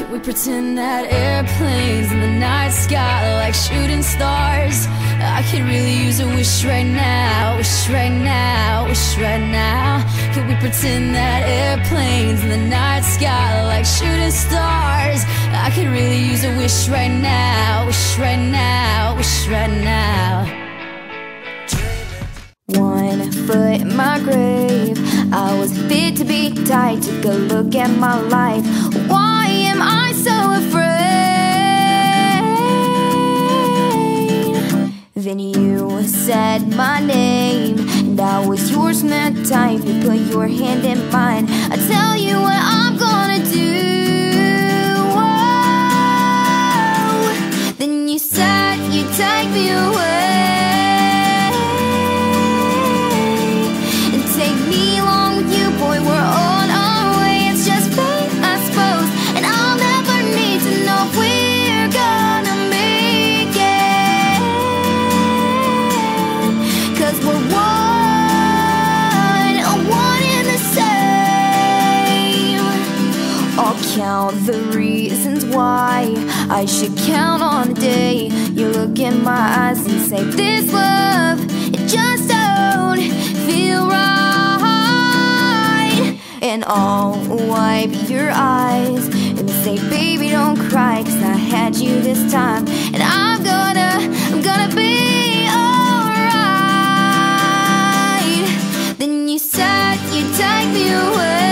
Can we pretend that airplanes in the night sky like shooting stars? I could really use a wish right now, wish right now, wish right now. Can we pretend that airplanes in the night sky like shooting stars? I could really use a wish right now, wish right now, wish right now. 1 foot in my grave, I was fit to be tied. Took a look at my life. Why am I so afraid? Then you said my name, and I was yours from that time. You put your hand in mine. I tell you what I'm gonna do. Whoa. Then you said you'd take me away. Count the reasons why I should count on the day you look in my eyes and say, this love, it just don't feel right. And I'll wipe your eyes and say, baby, don't cry, 'cause I had you this time. And I'm gonna be alright. Then you said you'd take me away.